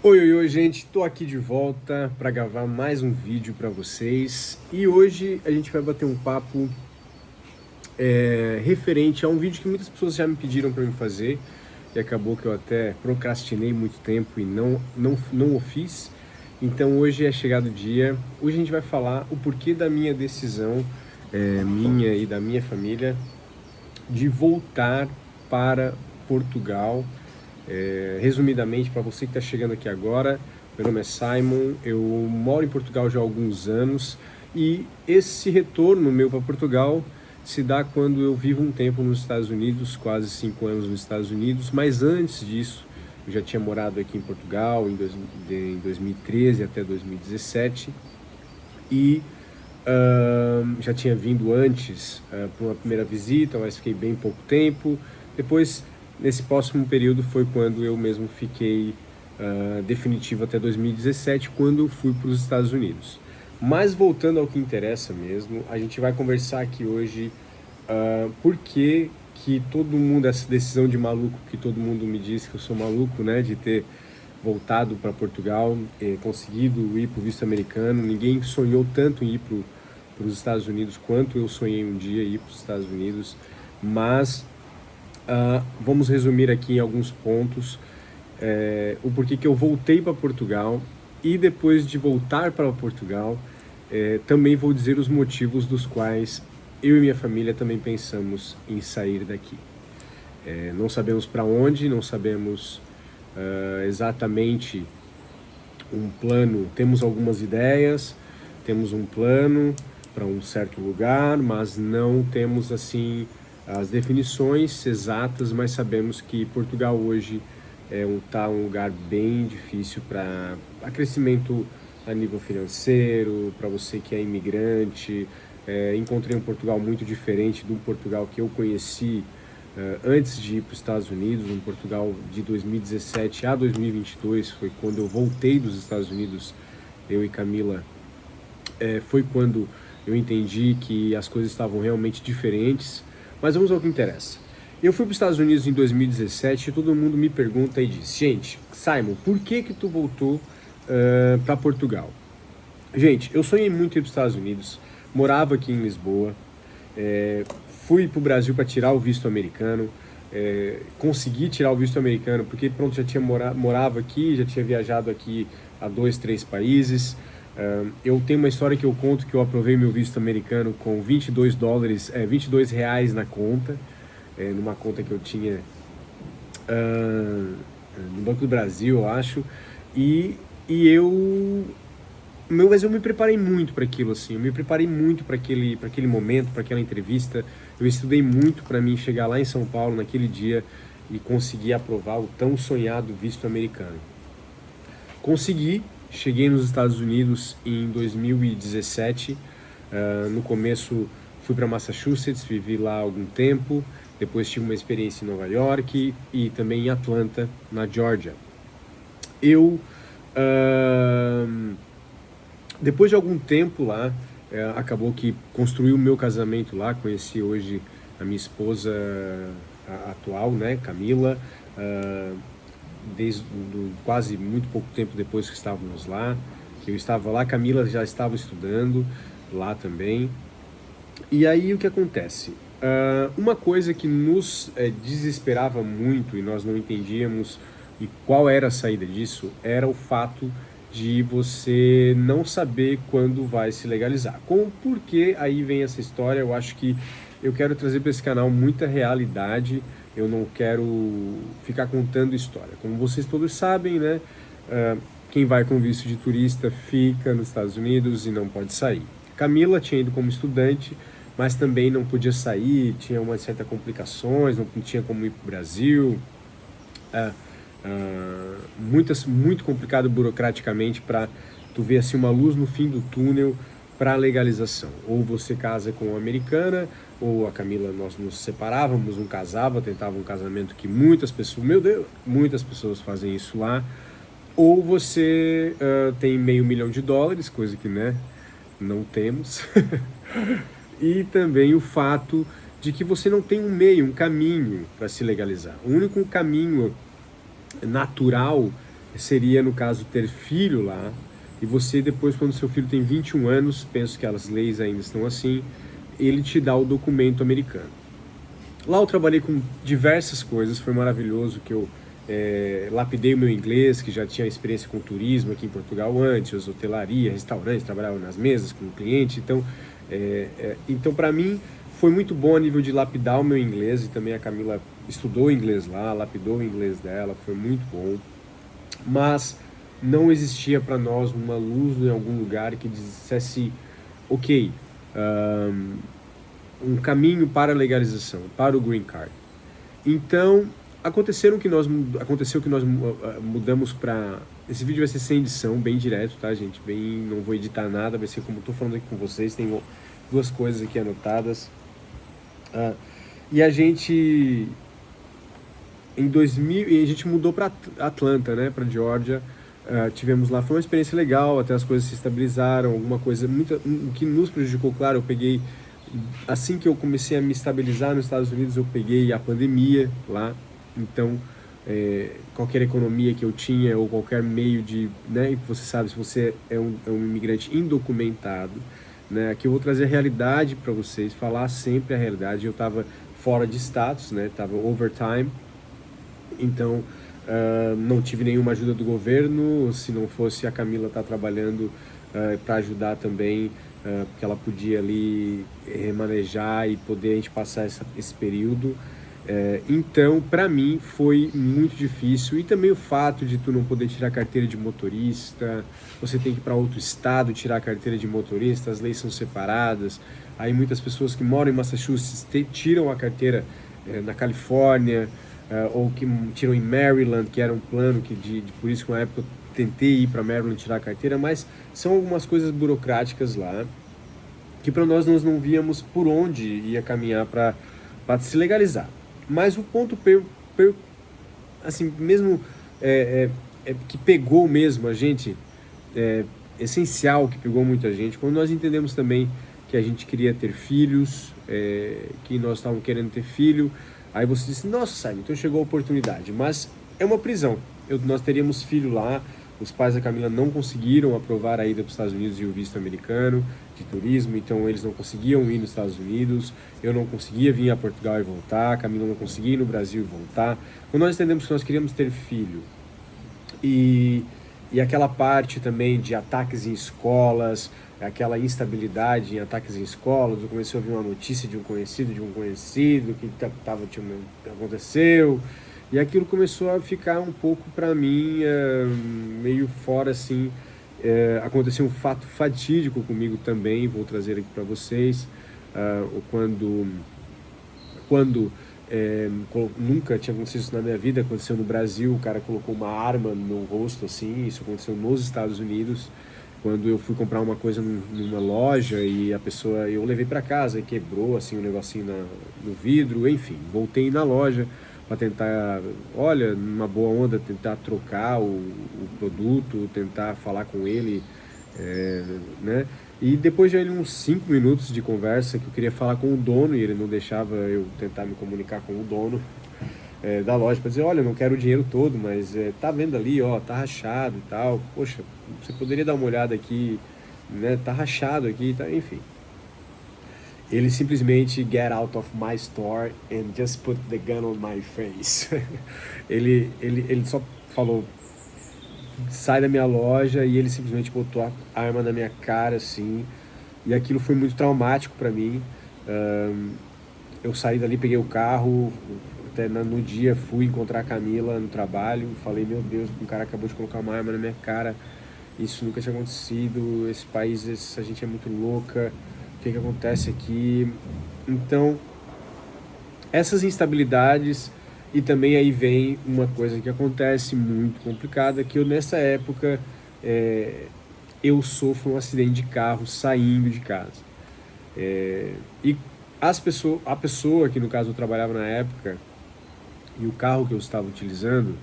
Oi, oi, oi, gente, tô aqui de volta para gravar mais um vídeo para vocês e hoje a gente vai bater um papo referente a um vídeo que muitas pessoas já me pediram para me fazer e acabou que eu até procrastinei muito tempo e não o fiz. Então hoje é chegado o dia, hoje a gente vai falar o porquê da minha decisão, minha e da minha família, de voltar para Portugal. Resumidamente, para você que está chegando aqui agora, meu nome é Simon, eu moro em Portugal já há alguns anos e esse retorno meu para Portugal se dá quando eu vivo um tempo nos Estados Unidos, quase 5 anos nos Estados Unidos, mas antes disso eu já tinha morado aqui em Portugal em 2013 até 2017 e já tinha vindo antes para uma primeira visita, mas fiquei bem pouco tempo. Depois, nesse próximo período, foi quando eu mesmo fiquei definitivo até 2017, quando fui para os Estados Unidos. Mas voltando ao que interessa mesmo, a gente vai conversar aqui hoje por que todo mundo, essa decisão de maluco, que todo mundo me diz que eu sou maluco, né, de ter voltado para Portugal, conseguido ir para o visto americano. Ninguém sonhou tanto em ir para os Estados Unidos quanto eu sonhei um dia ir para os Estados Unidos, mas vamos resumir aqui em alguns pontos o porquê que eu voltei para Portugal e depois de voltar para Portugal, também vou dizer os motivos dos quais eu e minha família também pensamos em sair daqui. Não sabemos para onde, não sabemos exatamente um plano, temos algumas ideias, temos um plano para um certo lugar, mas não temos assim as definições exatas, mas sabemos que Portugal hoje tá um lugar bem difícil para crescimento a nível financeiro, para você que é imigrante. Encontrei um Portugal muito diferente do Portugal que eu conheci antes de ir para os Estados Unidos. Um Portugal de 2017 a 2022 foi quando eu voltei dos Estados Unidos, eu e Camila. Foi quando eu entendi que as coisas estavam realmente diferentes. Mas vamos ao que interessa. Eu fui para os Estados Unidos em 2017 e todo mundo me pergunta e diz: gente, Simon, por que tu voltou para Portugal? Gente, eu sonhei muito em ir para os Estados Unidos, morava aqui em Lisboa, é, fui para o Brasil para tirar o visto americano, consegui tirar o visto americano porque pronto, já tinha morava aqui, já tinha viajado aqui a 2, 3 países. Eu tenho uma história que eu conto que eu aprovei meu visto americano com US$ 22, R$ 22 na conta, numa conta que eu tinha no Banco do Brasil, eu acho, e, e eu mas eu me preparei muito para aquilo, assim. Eu me preparei muito para aquele momento, para aquela entrevista. Eu estudei muito para mim chegar lá em São Paulo naquele dia e conseguir aprovar o tão sonhado visto americano. Consegui, cheguei nos Estados Unidos em 2017. No começo fui para Massachusetts, vivi lá algum tempo. Depois tive uma experiência em Nova York e também em Atlanta, na Georgia. Eu depois de algum tempo lá, acabou que construí o meu casamento lá, conheci hoje a minha esposa atual, né, Camila, desde quase muito pouco tempo depois que estávamos lá, que eu estava lá, Camila já estava estudando lá também. E aí o que acontece? Uma coisa que nos desesperava muito e nós não entendíamos e qual era a saída disso era o fato de você não saber quando vai se legalizar. Com porque aí vem essa história, eu acho que eu quero trazer para esse canal muita realidade, eu não quero ficar contando história. Como vocês todos sabem, né? Quem vai com visto de turista fica nos Estados Unidos e não pode sair. Camila tinha ido como estudante, mas também não podia sair, tinha uma certa complicações, não tinha como ir para o Brasil. Muito complicado burocraticamente para tu ver assim uma luz no fim do túnel para a legalização. Ou você casa com uma americana, ou a Camila, nós nos separávamos, um casava, tentava um casamento que muitas pessoas, meu Deus, muitas pessoas fazem isso lá. Ou você tem $500 mil, coisa que, né, não temos. E também o fato de que você não tem um meio, um caminho para se legalizar. O único caminho natural seria, no caso, ter filho lá, e você depois, quando seu filho tem 21 anos, penso que as leis ainda estão assim, ele te dá o documento americano. Lá eu trabalhei com diversas coisas, foi maravilhoso que eu lapidei o meu inglês, que já tinha experiência com turismo aqui em Portugal antes, hotelaria, restaurante, trabalhava nas mesas com o cliente, então para mim foi muito bom a nível de lapidar o meu inglês, e também a Camila estudou inglês lá, lapidou o inglês dela, foi muito bom, mas não existia para nós uma luz em algum lugar que dissesse, ok, um caminho para a legalização, para o green card. Então, aconteceu que nós mudamos para... Esse vídeo vai ser sem edição, bem direto, tá, gente? Não vou editar nada, vai ser como eu tô falando aqui com vocês, tem duas coisas aqui anotadas. E a gente... Em 2000, e a gente mudou para Atlanta, né, para Georgia. Tivemos lá, foi uma experiência legal, até as coisas se estabilizaram, alguma coisa, o que nos prejudicou, claro, eu peguei... Assim que eu comecei a me estabilizar nos Estados Unidos, eu peguei a pandemia lá, então qualquer economia que eu tinha ou qualquer meio de, né, você sabe, se você é um imigrante indocumentado, né, aqui eu vou trazer a realidade para vocês, falar sempre a realidade. Eu estava fora de status, né, estava overtime, então não tive nenhuma ajuda do governo. Se não fosse a Camila estar trabalhando para ajudar também, porque ela podia ali remanejar e poder a gente passar esse período. Então, para mim, foi muito difícil. E também o fato de tu não poder tirar a carteira de motorista, você tem que ir para outro estado tirar a carteira de motorista, as leis são separadas. Aí muitas pessoas que moram em Massachusetts tiram a carteira na Califórnia, ou que tiram em Maryland, que era um plano que por isso que uma época eu tentei ir para Maryland tirar a carteira, mas são algumas coisas burocráticas lá que para nós não víamos por onde ia caminhar para se legalizar. Mas o ponto assim, mesmo que pegou mesmo a gente, essencial, que pegou muita gente, quando nós entendemos também que a gente queria ter filhos, que nós estávamos querendo ter filho, aí você disse, nossa, Simon, então chegou a oportunidade, mas é uma prisão. Nós teríamos filho lá, os pais da Camila não conseguiram aprovar a ida para os Estados Unidos e o visto americano de turismo, então eles não conseguiam ir nos Estados Unidos, eu não conseguia vir a Portugal e voltar, a Camila não conseguia ir no Brasil e voltar. Quando nós entendemos que nós queríamos ter filho, e aquela parte também de ataques em escolas, aquela instabilidade em ataques em escolas, eu comecei a ouvir uma notícia de um conhecido que aconteceu, e aquilo começou a ficar um pouco para mim meio fora assim. Aconteceu um fato fatídico comigo também, vou trazer aqui para vocês, quando nunca tinha acontecido isso na minha vida, aconteceu no Brasil, o cara colocou uma arma no meu rosto, assim, isso aconteceu nos Estados Unidos, quando eu fui comprar uma coisa numa loja e eu levei para casa e quebrou assim um negocinho no vidro, enfim, voltei na loja para tentar, olha, numa boa onda, tentar trocar o produto, tentar falar com ele, né? E depois de uns 5 minutos de conversa, que eu queria falar com o dono e ele não deixava eu tentar me comunicar com o dono da loja para dizer, olha, eu não quero o dinheiro todo, mas tá vendo ali, ó, tá rachado e tal, poxa, você poderia dar uma olhada aqui, né? Tá rachado aqui, tá, enfim. Ele simplesmente get out of my store and just put the gun on my face. ele só falou, sai da minha loja, e ele simplesmente botou a arma na minha cara, assim, e aquilo foi muito traumático para mim. Eu saí dali, peguei o carro, até no dia fui encontrar a Camila no trabalho, falei, meu Deus, um cara acabou de colocar uma arma na minha cara, isso nunca tinha acontecido, esse país, essa gente é muito louca, o que acontece aqui? Então, essas instabilidades, e também aí vem uma coisa que acontece muito complicada, que eu nessa época, eu sofro um acidente de carro saindo de casa. E a pessoa que no caso eu trabalhava na época, e o carro que eu estava utilizando,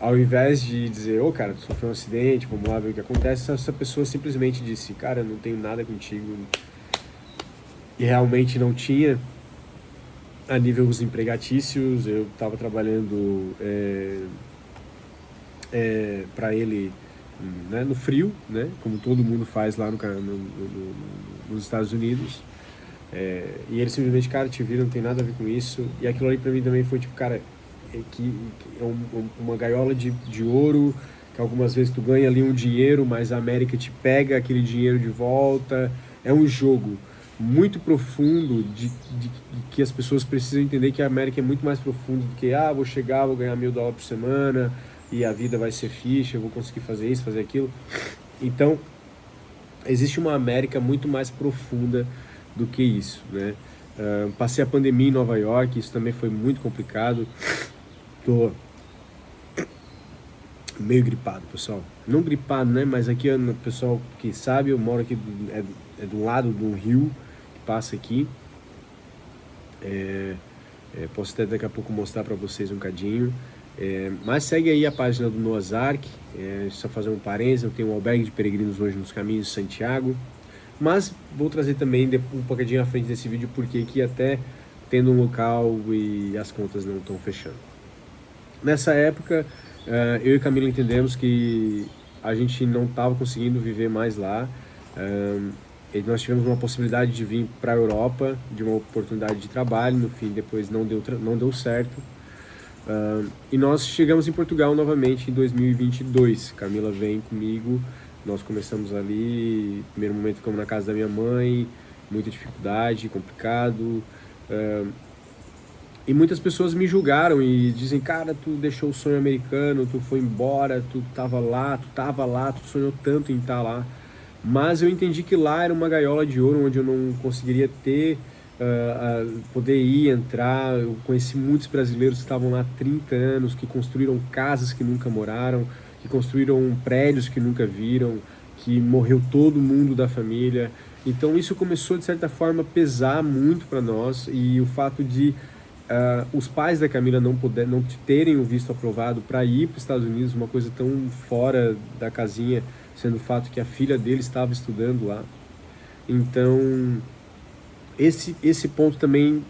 ao invés de dizer, ô cara, tu sofreu um acidente, vamos lá ver o que acontece, essa pessoa simplesmente disse, cara, não tenho nada contigo. E realmente não tinha. A nível dos empregatícios, eu estava trabalhando para ele, né, no frio, né, como todo mundo faz lá nos Estados Unidos. E ele simplesmente, cara, te vira, não tem nada a ver com isso. E aquilo ali pra mim também foi tipo, cara, que é uma gaiola de ouro, que algumas vezes tu ganha ali um dinheiro, mas a América te pega aquele dinheiro de volta. É um jogo muito profundo de que as pessoas precisam entender que a América é muito mais profundo do que, vou chegar, vou ganhar $1.000 por semana e a vida vai ser ficha, eu vou conseguir fazer isso, fazer aquilo. Então, existe uma América muito mais profunda do que isso, né? Passei a pandemia em Nova York, isso também foi muito complicado. Tô meio gripado, pessoal. Não gripado, né? Mas aqui, o pessoal que sabe, eu moro aqui, do lado de um rio que passa aqui. Posso até daqui a pouco mostrar para vocês um cadinho. Mas segue aí a página do Noah's Ark. Só fazer um parênteses, eu tenho um albergue de peregrinos hoje nos caminhos de Santiago. Mas vou trazer também um bocadinho à frente desse vídeo, porque aqui até tendo um local e as contas não estão fechando. Nessa época, eu e Camila entendemos que a gente não estava conseguindo viver mais lá. E nós tivemos uma possibilidade de vir para a Europa, de uma oportunidade de trabalho, no fim depois não deu certo. E nós chegamos em Portugal novamente em 2022. Camila vem comigo, nós começamos ali, no primeiro momento ficamos na casa da minha mãe, muita dificuldade, complicado. E muitas pessoas me julgaram e dizem, cara, tu deixou o sonho americano, tu foi embora, tu tava lá, tu sonhou tanto em estar lá. Mas eu entendi que lá era uma gaiola de ouro onde eu não conseguiria poder ir, entrar. Eu conheci muitos brasileiros que estavam lá há 30 anos, que construíram casas que nunca moraram, que construíram prédios que nunca viram, que morreu todo mundo da família. Então isso começou de certa forma a pesar muito para nós, e o fato de os pais da Camila não terem o visto aprovado para ir para os Estados Unidos, uma coisa tão fora da casinha, sendo o fato que a filha dele estava estudando lá. Então esse ponto também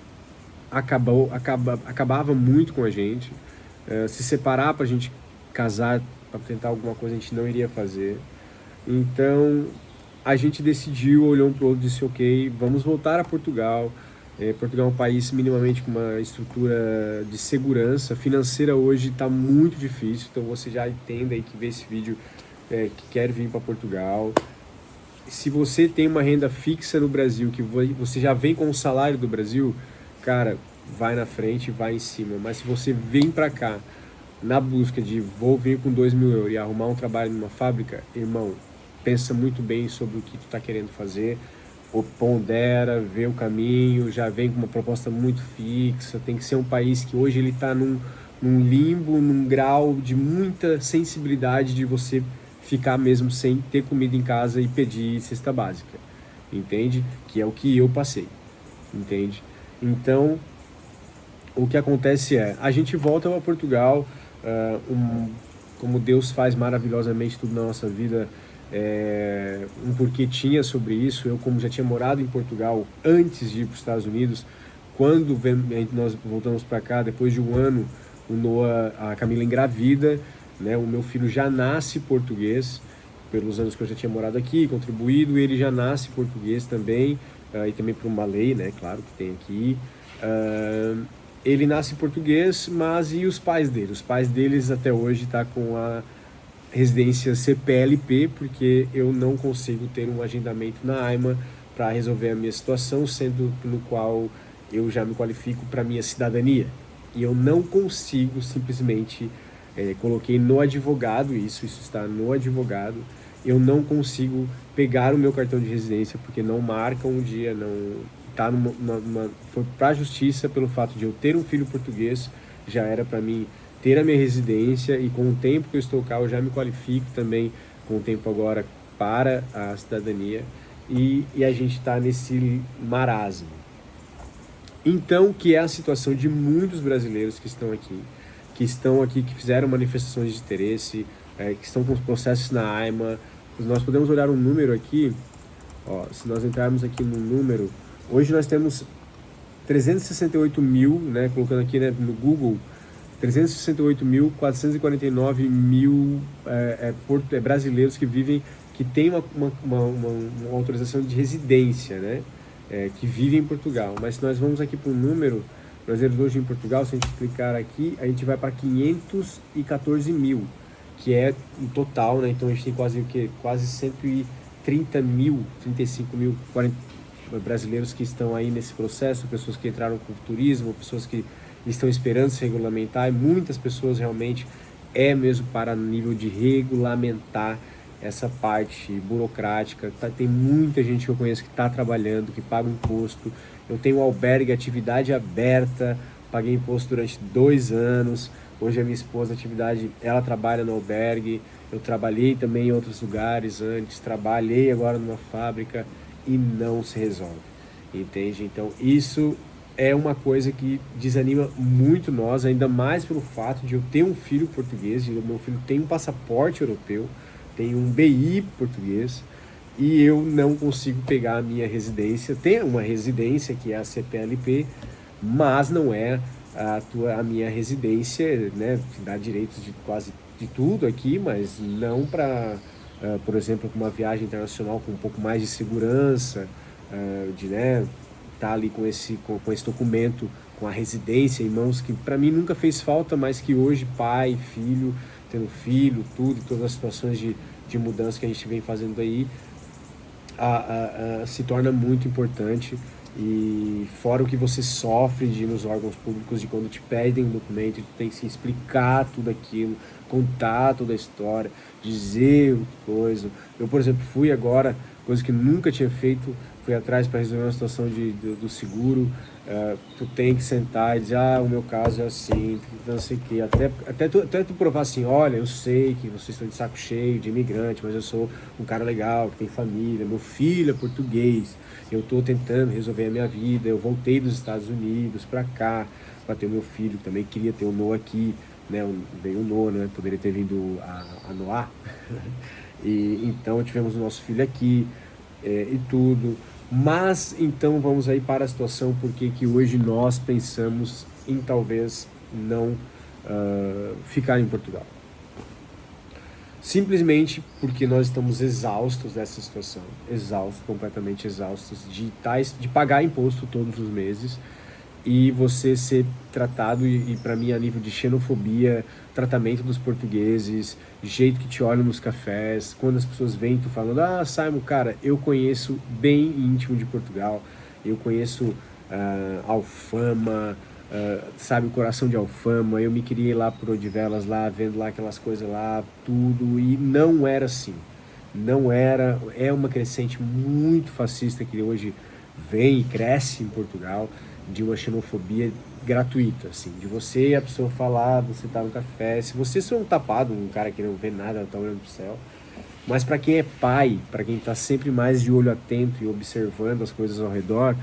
acabava muito com a gente. Se separar para a gente casar, para tentar alguma coisa, a gente não iria fazer. Então a gente decidiu, olhou um para o outro e disse, ok, vamos voltar a Portugal. Portugal é um país minimamente com uma estrutura de segurança financeira. Hoje está muito difícil, então você já entenda aí que vê esse vídeo, que quer vir para Portugal. Se você tem uma renda fixa no Brasil, que você já vem com o salário do Brasil, cara, vai na frente, vai em cima. Mas se você vem para cá na busca de vou vir com 2.000 euros e arrumar um trabalho numa fábrica, irmão, pensa muito bem sobre o que tu está querendo fazer, pondera, vê o caminho, já vem com uma proposta muito fixa. Tem que ser um país que hoje ele está num limbo, num grau de muita sensibilidade de você ficar mesmo sem ter comida em casa e pedir cesta básica, entende? Que é o que eu passei, entende? Então, o que acontece a gente volta para Portugal, como Deus faz maravilhosamente tudo na nossa vida, um porquê tinha sobre isso. Eu, como já tinha morado em Portugal antes de ir para os Estados Unidos, quando nós voltamos para cá, depois de um ano, a Camila engravida, né? O meu filho já nasce português, pelos anos que eu já tinha morado aqui, contribuído, ele já nasce português também, e também por uma lei, né, claro, que tem aqui. Ele nasce português, mas e os pais dele? Os pais deles até hoje estão com a residência CPLP, porque eu não consigo ter um agendamento na AIMA para resolver a minha situação, sendo no qual eu já me qualifico para minha cidadania. E eu não consigo simplesmente, coloquei no advogado, isso está no advogado, eu não consigo pegar o meu cartão de residência porque não marca um dia, não tá foi para a justiça pelo fato de eu ter um filho português, já era para mim ter a minha residência, e com o tempo que eu estou cá eu já me qualifico também com o tempo agora para a cidadania, e a gente está nesse marasmo. Então, que é a situação de muitos brasileiros que estão aqui, que fizeram manifestações de interesse, que estão com os processos na AIMA. Nós podemos olhar um número aqui, se nós entrarmos aqui no número, hoje nós temos 368 mil, né, colocando aqui, né, no Google, 368.449 brasileiros que vivem, que têm uma autorização de residência, né? Que vivem em Portugal. Mas se nós vamos aqui para o número brasileiros hoje em Portugal, se a gente clicar aqui, a gente vai para 514 mil, que é o total, né? Então a gente tem quase 130 mil, 35 mil, 40 brasileiros que estão aí nesse processo, pessoas que entraram com turismo, pessoas que estão esperando se regulamentar, e muitas pessoas realmente mesmo para nível de regulamentar essa parte burocrática. Tem muita gente que eu conheço que está trabalhando, que paga imposto. Eu tenho um albergue, atividade aberta, paguei imposto durante 2 anos. Hoje a minha esposa, ela trabalha no albergue. Eu trabalhei também em outros lugares antes, trabalhei agora numa fábrica e não se resolve, entende? Então isso é uma coisa que desanima muito nós, ainda mais pelo fato de eu ter um filho português, meu filho tem um passaporte europeu, tem um BI português, e eu não consigo pegar a minha residência. Tem uma residência que é a CPLP, mas não é a minha residência, né? Que dá direitos de quase de tudo aqui, mas não para, por exemplo, uma viagem internacional com um pouco mais de segurança, de, né, tá ali com esse documento, com a residência em mãos, que para mim nunca fez falta, mas que hoje pai, filho, tendo filho, tudo, todas as situações de mudança que a gente vem fazendo aí, se torna muito importante. E fora o que você sofre de ir nos órgãos públicos, de quando te pedem um documento, tu tem que se explicar tudo aquilo, contar toda a história, dizer coisa. Eu, por exemplo, fui agora, coisa que nunca tinha feito, fui atrás para resolver uma situação do seguro. Tu tem que sentar e dizer, o meu caso é assim, não sei o que, até tu provar assim, olha, eu sei que vocês estão de saco cheio de imigrante, mas eu sou um cara legal, que tem família, meu filho é português, eu estou tentando resolver a minha vida, eu voltei dos Estados Unidos para cá, para ter o meu filho, também queria ter o Noah aqui, né, veio o Noah, né, poderia ter vindo a Noah, e então tivemos o nosso filho aqui, e tudo. Mas então vamos aí para a situação porque que hoje nós pensamos em talvez não ficar em Portugal. Simplesmente porque nós estamos exaustos dessa situação, completamente exaustos de pagar imposto todos os meses e você ser tratado, e para mim a nível de xenofobia, tratamento dos portugueses, jeito que te olham nos cafés, quando as pessoas vêm tu falando, Simon, cara, eu conheço bem íntimo de Portugal, eu conheço Alfama, sabe, o coração de Alfama, eu me criei lá por Odivelas, lá, vendo lá aquelas coisas lá, tudo, e não era assim, não era, é uma crescente muito fascista que hoje vem e cresce em Portugal, de uma xenofobia gratuita, assim, de você e a pessoa falar, você tá no café, se você for um tapado, um cara que não vê nada, tá olhando pro céu, mas para quem é pai, para quem tá sempre mais de olho atento e observando as coisas ao redor,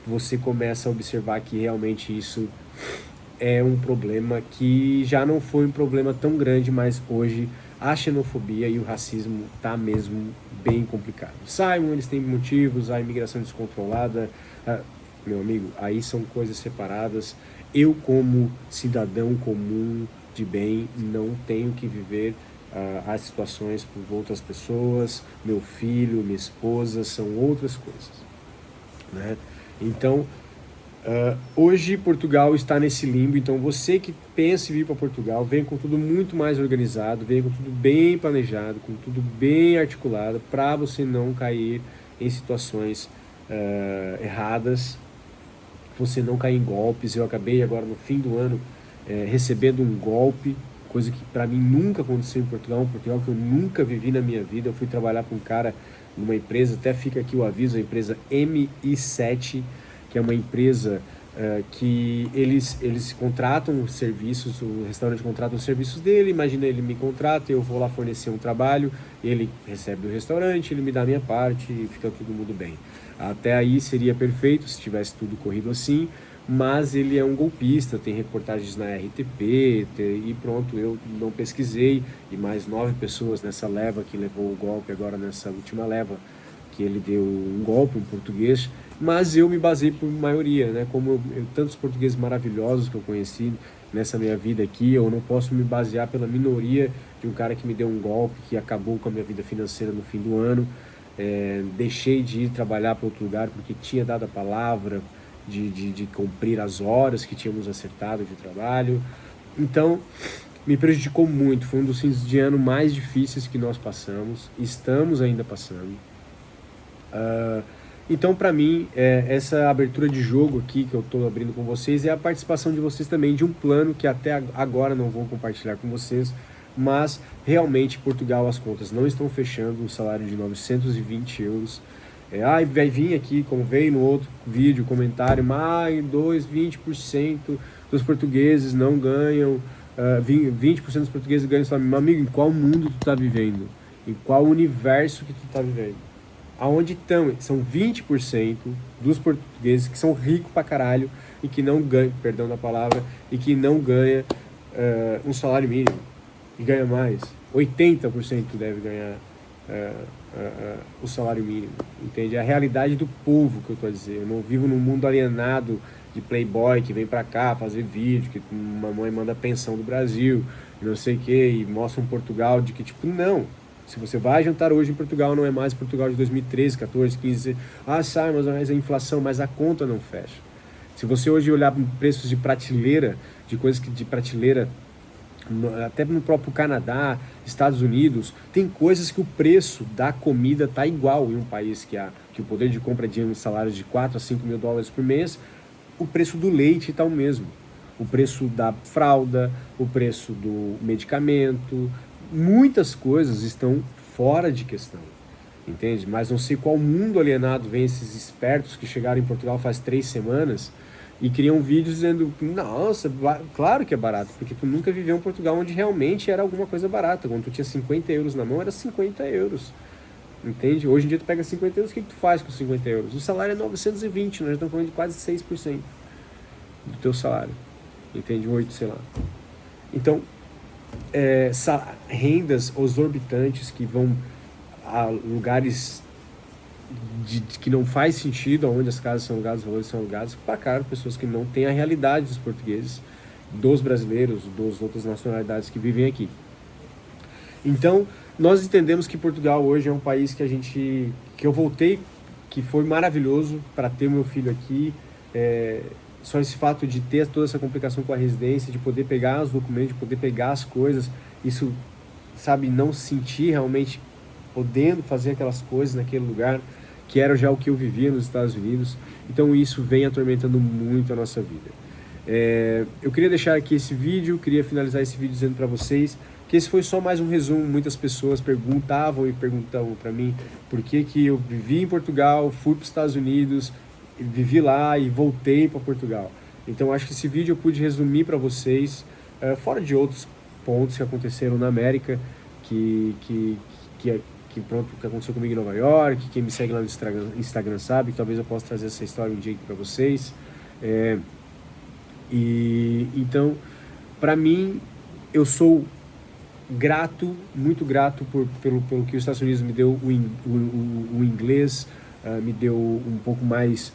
você começa a observar que realmente isso é um problema que já não foi um problema tão grande, mas hoje a xenofobia e o racismo tá mesmo bem complicado. Simon, eles têm motivos, a imigração descontrolada, meu amigo, aí são coisas separadas. Eu, como cidadão comum de bem, não tenho que viver as situações por outras pessoas. Meu filho, minha esposa, são outras coisas, né? Então, hoje Portugal está nesse limbo. Então, você que pensa em vir para Portugal, vem com tudo muito mais organizado, vem com tudo bem planejado, com tudo bem articulado, para você não cair em situações erradas, você não cair em golpes. Eu acabei agora no fim do ano recebendo um golpe, coisa que para mim nunca aconteceu em Portugal, um Portugal que eu nunca vivi na minha vida. Eu fui trabalhar com um cara numa empresa, até fica aqui o aviso, a empresa MI7, que é uma empresa que eles contratam serviços, o restaurante contrata os serviços dele, imagina, ele me contrata, eu vou lá fornecer um trabalho, ele recebe do restaurante, ele me dá a minha parte e fica todo mundo bem. Até aí seria perfeito se tivesse tudo corrido assim, mas ele é um golpista, tem reportagens na RTP, e pronto, eu não pesquisei, e mais 9 pessoas nessa leva que levou o golpe agora nessa última leva, que ele deu um golpe em português, mas eu me basei por maioria, né? Como tantos portugueses maravilhosos que eu conheci, nessa minha vida aqui, eu não posso me basear pela minoria de um cara que me deu um golpe, que acabou com a minha vida financeira no fim do ano. Deixei de ir trabalhar para outro lugar porque tinha dado a palavra de cumprir as horas que tínhamos acertado de trabalho. Então, me prejudicou muito. Foi um dos fins de ano mais difíceis que nós passamos, estamos ainda passando. Então, para mim, essa abertura de jogo aqui que eu estou abrindo com vocês é a participação de vocês também de um plano que até agora não vou compartilhar com vocês, mas realmente Portugal as contas não estão fechando, um salário de 920 euros. Vai vir aqui, como veio no outro vídeo, comentário, mas 20% dos portugueses não ganham, 20% dos portugueses ganham salário. Meu amigo, em qual mundo tu está vivendo? Em qual universo que tu está vivendo? Aonde estão? São 20% dos portugueses que são ricos pra caralho e que não ganham, perdão da palavra, e que não ganha um salário mínimo. E ganha mais. 80% deve ganhar o salário mínimo. Entende? É a realidade do povo que eu tô a dizer. Eu não vivo num mundo alienado de playboy que vem pra cá fazer vídeo, que mamãe manda pensão do Brasil, não sei o que, e mostra um Portugal de que, tipo, não. Se você vai jantar hoje em Portugal, não é mais Portugal de 2013, 14, 15. Sai, mas a inflação, mas a conta não fecha. Se você hoje olhar preços de prateleira, de coisas que de prateleira, até no próprio Canadá, Estados Unidos, tem coisas que o preço da comida tá igual em um país que o poder de compra de um salário de 4 a 5 mil dólares por mês, o preço do leite tá o mesmo. O preço da fralda, o preço do medicamento, muitas coisas estão fora de questão, entende? Mas não sei qual mundo alienado vem esses espertos que chegaram em Portugal faz 3 semanas e criam vídeos dizendo, nossa, claro que é barato, porque tu nunca viveu em Portugal onde realmente era alguma coisa barata. Quando tu tinha 50 euros na mão, era 50 euros, entende? Hoje em dia tu pega 50 euros, o que tu faz com 50 euros? O salário é 920, nós já estamos falando de quase 6% do teu salário, entende? 8, sei lá. Então, rendas exorbitantes que vão a lugares que não faz sentido, onde as casas são alugadas, os valores são alugados, para cara, pessoas que não têm a realidade dos portugueses, dos brasileiros, das outras nacionalidades que vivem aqui. Então, nós entendemos que Portugal hoje é um país que eu voltei, que foi maravilhoso para ter meu filho aqui. Só esse fato de ter toda essa complicação com a residência, de poder pegar os documentos, de poder pegar as coisas, isso, sabe, não se sentir realmente podendo fazer aquelas coisas naquele lugar, que era já o que eu vivia nos Estados Unidos. Então isso vem atormentando muito a nossa vida. Eu queria deixar aqui esse vídeo, queria finalizar esse vídeo dizendo para vocês que esse foi só mais um resumo. Muitas pessoas perguntavam e perguntavam para mim por que eu vivi em Portugal, fui para os Estados Unidos, vivi lá e voltei para Portugal. Então acho que esse vídeo eu pude resumir para vocês, fora de outros pontos que aconteceram na América, que aconteceu comigo em Nova York. Quem me segue lá no Instagram sabe que talvez eu possa trazer essa história um dia aqui para vocês. Então, para mim, eu sou grato, muito grato pelo que os Estados Unidos me deu o inglês, me deu um pouco mais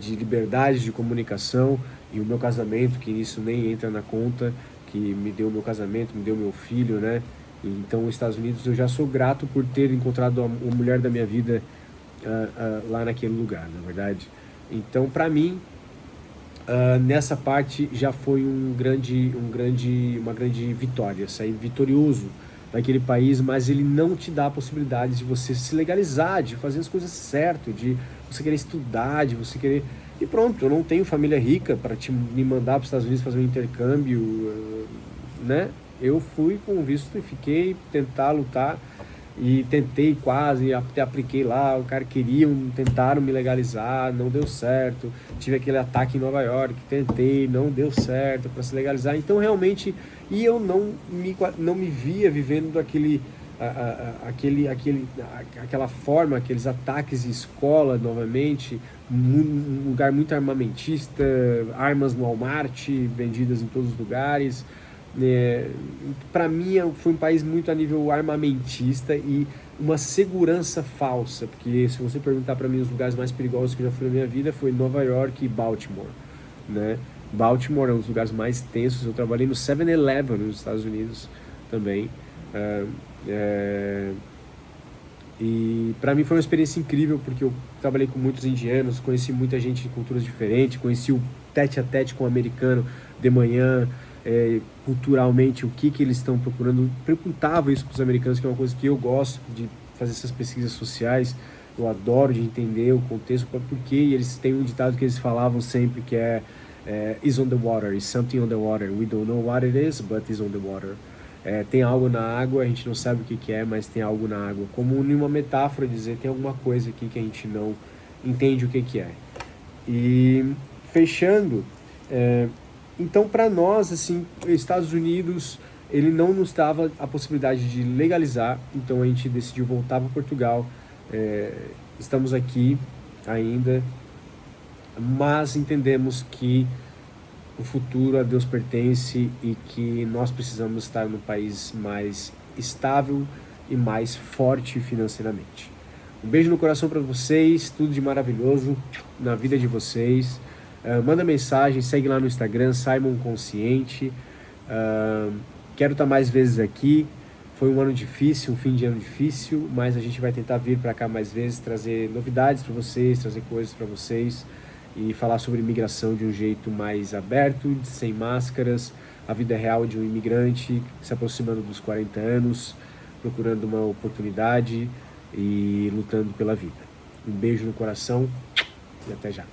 de liberdade de comunicação, e o meu casamento, que isso nem entra na conta, que me deu o meu casamento, me deu meu filho, né? Então, os Estados Unidos, eu já sou grato por ter encontrado a mulher da minha vida lá naquele lugar, na verdade. Então, para mim, nessa parte já foi uma grande vitória, sair vitorioso daquele país, mas ele não te dá a possibilidade de você se legalizar, de fazer as coisas certo, de você querer estudar, de você querer... E pronto, eu não tenho família rica para me mandar para os Estados Unidos fazer um intercâmbio, né? Eu fui com visto e fiquei tentar lutar, e tentei quase, até apliquei lá, o cara tentaram me legalizar, não deu certo. Tive aquele ataque em Nova York, tentei, não deu certo para se legalizar. Então realmente, e eu não me via vivendo aquela forma, aqueles ataques em escola novamente, um lugar muito armamentista, armas no Walmart vendidas em todos os lugares. Para mim foi um país muito a nível armamentista e uma segurança falsa, porque se você perguntar para mim os lugares mais perigosos que eu já fui na minha vida foi Nova York e Baltimore, né? Baltimore é um dos lugares mais tensos. Eu trabalhei no 7-Eleven nos Estados Unidos também. E para mim foi uma experiência incrível, porque eu trabalhei com muitos indianos, conheci muita gente de culturas diferentes, conheci o tete a tete com o americano de manhã, culturalmente o que eles estão procurando. Perguntava isso para os americanos, que é uma coisa que eu gosto de fazer essas pesquisas sociais. Eu adoro de entender o contexto, porque eles têm um ditado que eles falavam sempre, que é is on the water, is something on the water. We don't know what it is, but is on the water. Tem algo na água, a gente não sabe o que é, mas tem algo na água. Como uma metáfora dizer, tem alguma coisa aqui que a gente não entende o que é. E fechando, então para nós, assim, Estados Unidos, ele não nos dava a possibilidade de legalizar, então a gente decidiu voltar para Portugal. Estamos aqui ainda, mas entendemos que o futuro a Deus pertence e que nós precisamos estar num país mais estável e mais forte financeiramente. Um beijo no coração para vocês, tudo de maravilhoso na vida de vocês. Manda mensagem, segue lá no Instagram, Simon Consciente. Quero estar mais vezes aqui. Foi um ano difícil, um fim de ano difícil, mas a gente vai tentar vir para cá mais vezes, trazer novidades para vocês, trazer coisas para vocês e falar sobre imigração de um jeito mais aberto, sem máscaras, a vida real de um imigrante se aproximando dos 40 anos, procurando uma oportunidade e lutando pela vida. Um beijo no coração e até já.